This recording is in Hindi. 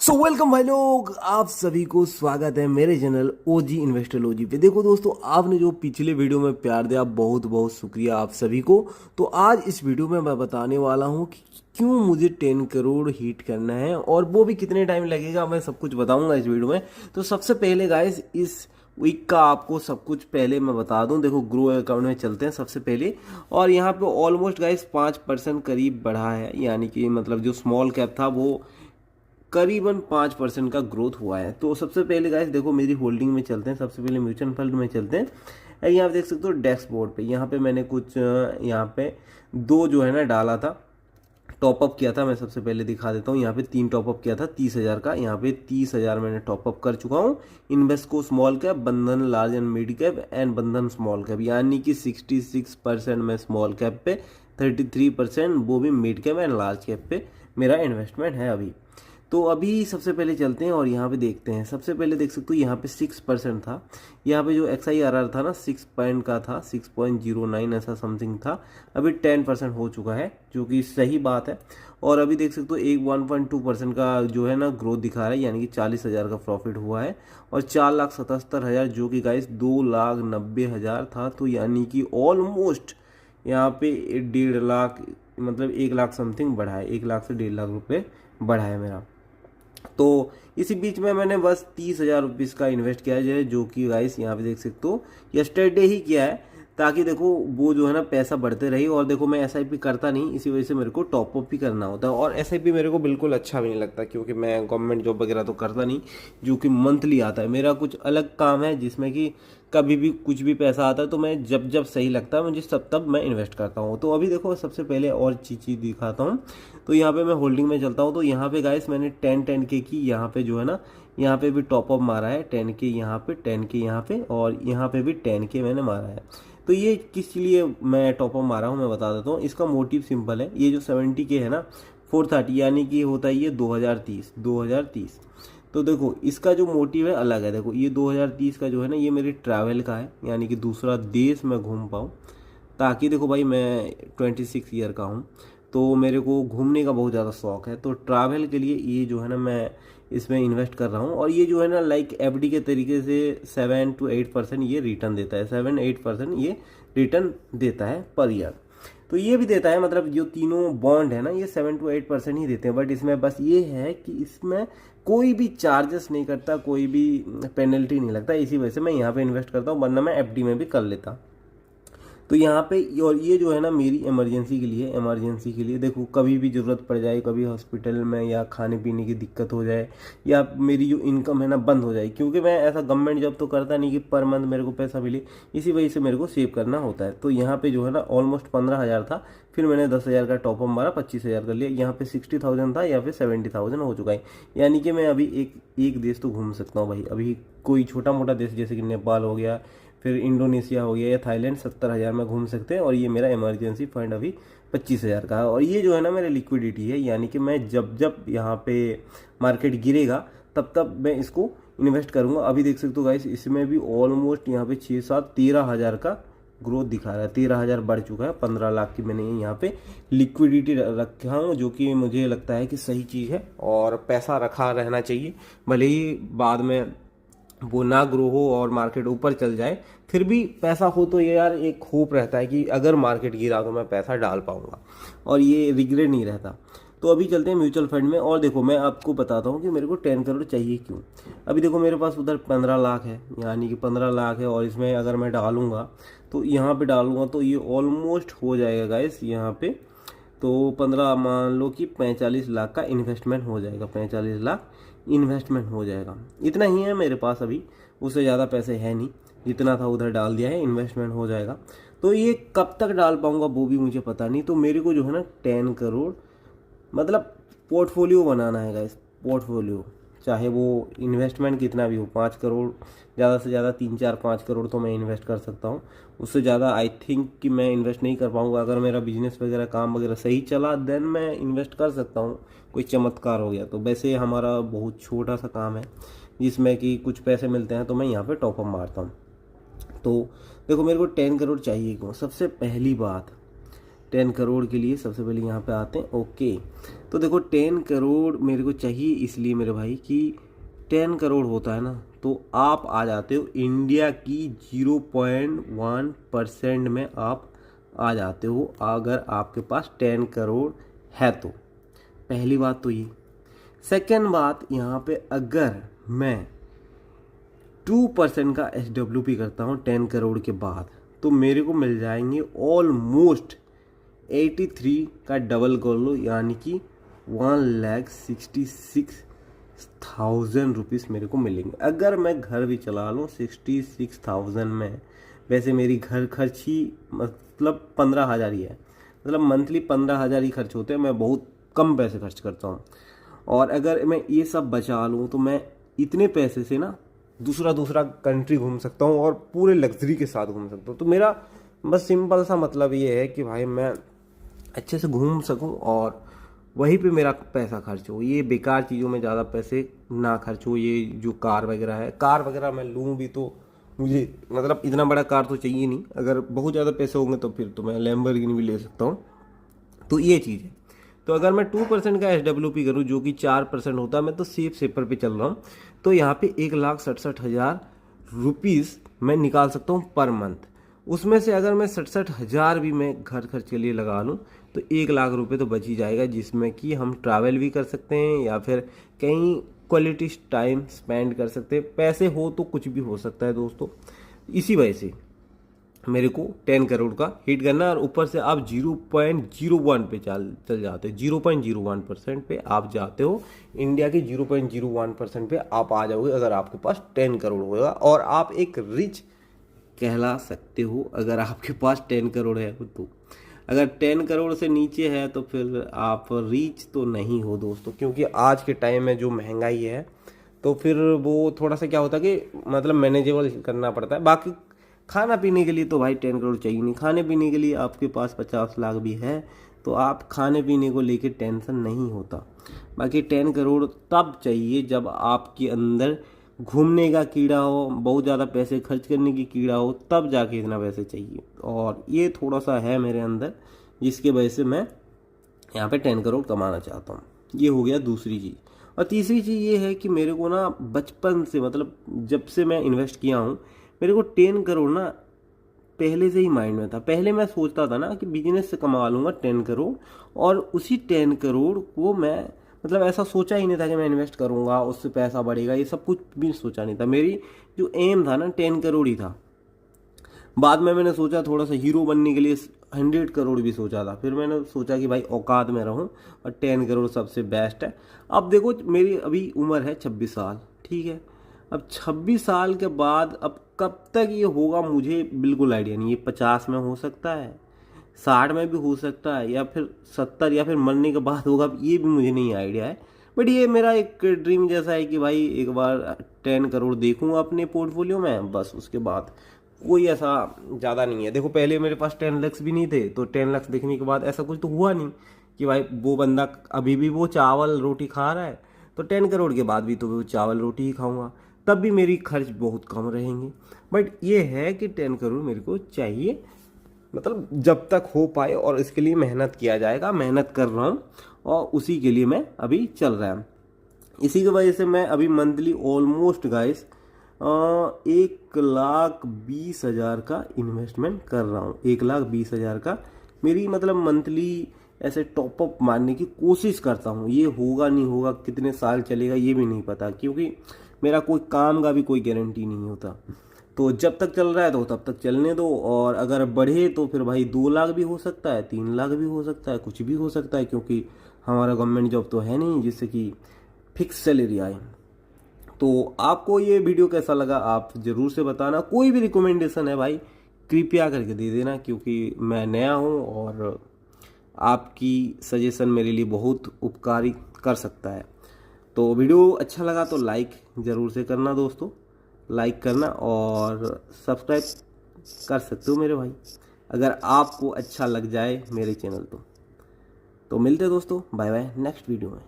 सो वेलकम भाई लोग, आप सभी को स्वागत है मेरे चैनल ओजी इन्वेस्टोलॉजी पे। देखो दोस्तों, आपने जो पिछले वीडियो में प्यार दिया, बहुत बहुत शुक्रिया आप सभी को। तो आज इस वीडियो में मैं बताने वाला हूँ कि क्यों मुझे 10 करोड़ हिट करना है और वो भी कितने टाइम लगेगा, मैं सब कुछ बताऊंगा इस वीडियो में। तो सबसे पहले गाइस, इस वीक का आपको सब कुछ पहले मैं बता दूं। देखो, ग्रो अकाउंट में चलते हैं सबसे पहले, और यहाँ पे ऑलमोस्ट गाइस 5% करीब बढ़ा है, यानी कि मतलब जो स्मॉल कैप था वो करीबन 5% का ग्रोथ हुआ है। तो सबसे पहले गाइस देखो, मेरी होल्डिंग में चलते हैं। सबसे पहले म्यूचुअल फंड में चलते हैं। यहाँ पे देख सकते हो डैशबोर्ड पे, यहाँ पे मैंने कुछ यहाँ पे दो जो है ना डाला था, टॉपअप किया था। मैं सबसे पहले दिखा देता हूँ। यहाँ पे 3 टॉपअप किया था 30,000 का। यहाँ पे 30,000 मैंने टॉपअप कर चुका हूँ। इन्वेस्को स्मॉल कैप, बंधन large and mid cap and बंधन स्मॉल कैप, यानी कि 66% में स्मॉल कैप पे, 33% वो भी mid cap and large cap पे मेरा इन्वेस्टमेंट है अभी। तो अभी सबसे पहले चलते हैं और यहाँ पे देखते हैं। सबसे पहले देख सकते हो यहाँ पे 6% था। यहाँ पे जो XIRR था ना 6 पॉइंट का था, 6.09 ऐसा समथिंग था। अभी 10% हो चुका है, जो कि सही बात है। और अभी देख सकते हो एक 1.2% का जो है ना ग्रोथ दिखा रहा है, यानी कि 40,000 का प्रॉफिट हुआ है। और 4,77,000 जो कि गाइस 2,90,000 था। तो यानी कि ऑलमोस्ट यहाँ पे 1.5 लाख, मतलब 1 लाख समथिंग बढ़ा है। 1 लाख से 1.5 लाख रुपये बढ़ा है मेरा। तो इसी बीच में मैंने बस 30,000 रुपीज़ का इन्वेस्ट किया है, जो कि गाइस यहाँ पे देख सकते हो यस्टरडे ही किया है, ताकि देखो वो जो है ना पैसा बढ़ते रही। और देखो, मैं SIP करता नहीं, इसी वजह से मेरे को टॉपअप भी करना होता है। और SIP मेरे को बिल्कुल अच्छा भी नहीं लगता, क्योंकि मैं गवर्नमेंट जॉब वगैरह तो करता नहीं, जो कि मंथली आता है। मेरा कुछ अलग काम है जिसमें कि कभी भी कुछ भी पैसा आता है तो मैं जब जब सही लगता है मुझे तब मैं इन्वेस्ट करता हूँ। तो अभी देखो, सबसे पहले और चीज़ दिखाता हूँ। तो यहाँ पे मैं होल्डिंग में चलता हूँ। तो यहाँ पे गाइस मैंने 10K की यहाँ पे जो है ना, यहाँ पे भी टॉपअप मारा है। 10K यहाँ पे, 10K यहाँ पे, और यहाँ पे भी 10K मैंने मारा है। तो ये किस लिए मैं टॉपअप मारा हूँ मैं बता देता हूँ। इसका मोटिव सिंपल है। ये जो 70K है ना 430, यानी कि होता है ये 2030। तो देखो, इसका जो मोटिव है अलग है। देखो, ये 2030 का जो है ना, ये मेरे ट्रैवल का है, यानी कि दूसरा देश मैं घूम पाऊँ। ताकि देखो भाई, मैं 26 ईयर का हूँ, तो मेरे को घूमने का बहुत ज़्यादा शौक है। तो ट्रैवल के लिए ये जो है ना मैं इसमें इन्वेस्ट कर रहा हूँ। और ये जो है ना लाइक FD के तरीके से 7 to 8% ये रिटर्न देता है। 7-8% ये रिटर्न देता है पर ईयर। तो ये भी देता है, मतलब जो तीनों बॉन्ड है ना ये 7 to 8% ही देते हैं। बट इसमें बस ये है कि इसमें कोई भी चार्जेस नहीं करता, कोई भी पेनल्टी नहीं लगता। इसी वजह से मैं यहाँ पे इन्वेस्ट करता हूँ, वरना मैं FD में भी कर लेता। तो यहाँ पे और ये जो है ना मेरी इमरजेंसी के लिए देखो, कभी भी ज़रूरत पड़ जाए, कभी हॉस्पिटल में या खाने पीने की दिक्कत हो जाए, या मेरी जो इनकम है ना बंद हो जाए, क्योंकि मैं ऐसा गवर्नमेंट जॉब तो करता नहीं कि पर मंथ मेरे को पैसा मिले। इसी वजह से मेरे को सेव करना होता है। तो यहाँ पे जो है ना ऑलमोस्ट 15,000 था, फिर मैंने 10,000 का टॉपअप मारा, 25,000 कर लिया। यहाँ पे 60,000 था, या फिर 70,000 हो चुका है। यानी कि मैं अभी एक देश तो घूम सकता हूँ भाई। अभी कोई छोटा मोटा देश जैसे कि नेपाल हो गया, फिर इंडोनेशिया हो गया, या थाईलैंड, 70,000 में घूम सकते हैं। और ये मेरा इमरजेंसी फंड अभी 25,000 का है। और ये जो है ना मेरी लिक्विडिटी है, यानी कि मैं जब जब यहाँ पे मार्केट गिरेगा तब तब मैं इसको इन्वेस्ट करूँगा। अभी देख सकते हो गाइस, इसमें भी ऑलमोस्ट यहाँ पे 6-7-13,000 का ग्रोथ दिखा रहा है। 13,000 बढ़ चुका है। 15 लाख की मैंने यहाँ पे लिक्विडिटी रखा हूँ, जो कि मुझे लगता है कि सही चीज़ है। और पैसा रखा रहना चाहिए, भले ही बाद में वो ना ग्रो हो और मार्केट ऊपर चल जाए, फिर भी पैसा हो तो ये यार एक होप रहता है कि अगर मार्केट गिरा तो मैं पैसा डाल पाऊंगा, और ये रिग्रेट नहीं रहता। तो अभी चलते हैं म्यूचुअल फंड में। और देखो, मैं आपको बताता हूँ कि मेरे को 10 करोड़ चाहिए क्यों। अभी देखो, मेरे पास उधर 15 लाख है, यानी कि 15 लाख है। और इसमें अगर मैं डालूंगा तो यहाँ पे डालूंगा तो ये ऑलमोस्ट हो जाएगा गाइस यहाँ पे। तो 15, मान लो कि 45 लाख का इन्वेस्टमेंट हो जाएगा। 45 लाख इन्वेस्टमेंट हो जाएगा। इतना ही है मेरे पास अभी, उससे ज़्यादा पैसे है नहीं। जितना था उधर डाल दिया है, इन्वेस्टमेंट हो जाएगा। तो ये कब तक डाल पाऊंगा वो भी मुझे पता नहीं। तो मेरे को जो है ना 10 करोड़ मतलब पोर्टफोलियो बनाना है गाइस। पोर्टफोलियो, चाहे वो इन्वेस्टमेंट कितना भी हो, 5 करोड़, ज़्यादा से ज़्यादा 3-4-5 करोड़ तो मैं इन्वेस्ट कर सकता हूँ। उससे ज़्यादा आई थिंक कि मैं इन्वेस्ट नहीं कर पाऊँगा। अगर मेरा बिजनेस वगैरह काम वगैरह सही चला देन मैं इन्वेस्ट कर सकता हूँ, कोई चमत्कार हो गया तो। वैसे हमारा बहुत छोटा सा काम है जिसमें कि कुछ पैसे मिलते हैं, तो मैं यहाँ पे टॉपअप मारता हूँ। तो देखो, मेरे को 10 करोड़ चाहिए क्यों। सबसे पहली बात, 10 करोड़ के लिए सबसे पहले यहाँ पे आते हैं। ओके, तो देखो 10 करोड़ मेरे को चाहिए इसलिए मेरे भाई कि 10 करोड़ होता है ना, तो आप आ जाते हो इंडिया की 0.1% में आप आ जाते हो अगर आपके पास 10 करोड़ है तो। पहली बात तो ये। सेकेंड बात, यहाँ पे अगर मैं 2% का SWP करता हूँ 10 करोड़ के बाद, तो मेरे को मिल जाएंगे ऑलमोस्ट 83 का डबल कर लो, यानी कि 1,66,000 रुपीज़ मेरे को मिलेंगे अगर मैं घर भी चला लूँ 66,000 में। वैसे मेरी घर खर्च ही मतलब 15,000 ही है, मतलब मंथली 15,000 ही खर्च होते हैं। मैं बहुत कम पैसे खर्च करता हूँ, और अगर मैं ये सब बचा लूँ तो मैं इतने पैसे से ना दूसरा कंट्री घूम सकता हूँ और पूरे लग्जरी के साथ घूम सकता हूँ। तो मेरा बस सिंपल सा मतलब ये है कि भाई मैं अच्छे से घूम सकूं और वहीं पे मेरा पैसा खर्च हो, ये बेकार चीज़ों में ज़्यादा पैसे ना खर्च हो। ये जो कार वगैरह है, कार वगैरह मैं लूँ भी तो मुझे मतलब इतना बड़ा कार तो चाहिए नहीं। अगर बहुत ज़्यादा पैसे होंगे तो फिर तो मैं लैम्बोर्गिनी भी ले सकता हूँ। तो ये चीज़ है। तो अगर मैं 2% का SWP करूँ जो कि 4% होता है, मैं तो सेपर पे चल रहा हूँ, तो यहाँ पे 1,67,000 रुपीज़ मैं निकाल सकता हूँ पर मंथ। उसमें से अगर मैं 67,000 भी मैं घर खर्च के लिए लगा लूँ तो 1,00,000 रुपये तो बच ही जाएगा, जिसमें कि हम ट्रैवल भी कर सकते हैं या फिर कहीं क्वालिटी टाइम स्पेंड कर सकते हैं। पैसे हो तो कुछ भी हो सकता है दोस्तों। इसी वजह से मेरे को 10 करोड़ का हिट करना है, और ऊपर से आप 0.01 पे चल जाते हो। 0.01% पे आप जाते हो, इंडिया के 0.01% पे आप आ जाओगे अगर आपके पास 10 करोड़ होगा, और आप एक रिच कहला सकते हो अगर आपके पास 10 करोड़ है तो। अगर 10 करोड़ से नीचे है तो फिर आप रिच तो नहीं हो दोस्तों, क्योंकि आज के टाइम में जो महंगाई है तो फिर वो थोड़ा सा क्या होता है कि मतलब मैनेजेबल करना पड़ता है। बाकी खाना पीने के लिए तो भाई 10 करोड़ चाहिए नहीं। खाने पीने के लिए आपके पास 50 लाख भी है तो आप खाने पीने को लेके टेंशन नहीं होता। बाकी 10 करोड़ तब चाहिए जब आपके अंदर घूमने का कीड़ा हो, बहुत ज़्यादा पैसे खर्च करने की कीड़ा हो, तब जाके इतना पैसे चाहिए। और ये थोड़ा सा है मेरे अंदर, जिसके वजह से मैं यहाँ पे 10 करोड़ कमाना चाहता हूँ। ये हो गया दूसरी चीज़। और तीसरी चीज़ ये है कि मेरे को ना बचपन से, मतलब जब से मैं इन्वेस्ट किया हूँ, मेरे को 10 करोड़ ना पहले से ही माइंड में था। पहले मैं सोचता था ना कि बिजनेस से कमा लूँगा 10 करोड़, और उसी 10 करोड़ को मैं मतलब ऐसा सोचा ही नहीं था कि मैं इन्वेस्ट करूँगा उससे पैसा बढ़ेगा, ये सब कुछ भी सोचा नहीं था। मेरी जो एम था ना 10 करोड़ ही था। बाद में मैंने सोचा थोड़ा सा हीरो बनने के लिए 100 करोड़ भी सोचा था। फिर मैंने सोचा कि भाई औकात में रहूं और 10 करोड़ सबसे बेस्ट है। अब देखो मेरी अभी उम्र है 26 साल, ठीक है। अब 26 साल के बाद अब कब तक ये होगा मुझे बिल्कुल आइडिया नहीं। ये 50 में हो सकता है, 60 में भी हो सकता है, या फिर 70, या फिर मरने के बाद होगा, ये भी मुझे नहीं आइडिया है। बट ये मेरा एक ड्रीम जैसा है कि भाई एक बार 10 करोड़ देखूंगा अपने पोर्टफोलियो में, बस उसके बाद कोई ऐसा ज़्यादा नहीं है। देखो पहले मेरे पास 10 लाख भी नहीं थे, तो 10 लाख देखने के बाद ऐसा कुछ तो हुआ नहीं कि भाई वो बंदा अभी भी वो चावल रोटी खा रहा है, तो 10 करोड़ के बाद भी तो वो चावल रोटी ही खाऊंगा, तब भी मेरी खर्च बहुत कम रहेंगे। बट ये है कि 10 करोड़ मेरे को चाहिए, मतलब जब तक हो पाए, और इसके लिए मेहनत किया जाएगा। मेहनत कर रहा हूँ और उसी के लिए मैं अभी चल रहा है। इसी की वजह से मैं अभी मंथली ऑलमोस्ट गाइस 1,20,000 का इन्वेस्टमेंट कर रहा हूँ। 1,20,000 का मेरी मतलब मंथली ऐसे टॉपअप मारने की कोशिश करता हूँ। ये होगा नहीं होगा, कितने साल चलेगा ये भी नहीं पता, क्योंकि मेरा कोई काम का भी कोई गारंटी नहीं होता। तो जब तक चल रहा है तो तब तक चलने दो, और अगर बढ़े तो फिर भाई 2 लाख भी हो सकता है, 3 लाख भी हो सकता है, कुछ भी हो सकता है, क्योंकि हमारा गवर्नमेंट जॉब तो है नहीं जिससे कि फिक्स सैलरी आए। तो आपको ये वीडियो कैसा लगा आप ज़रूर से बताना। कोई भी रिकमेंडेशन है भाई कृपया करके दे देना, क्योंकि मैं नया हूँ और आपकी सजेशन मेरे लिए बहुत उपकारी कर सकता है। तो वीडियो अच्छा लगा तो लाइक ज़रूर से करना दोस्तों, लाइक करना, और सब्सक्राइब कर सकते हो मेरे भाई अगर आपको अच्छा लग जाए मेरे चैनल तो मिलते हैं दोस्तों, बाय बाय नेक्स्ट वीडियो में।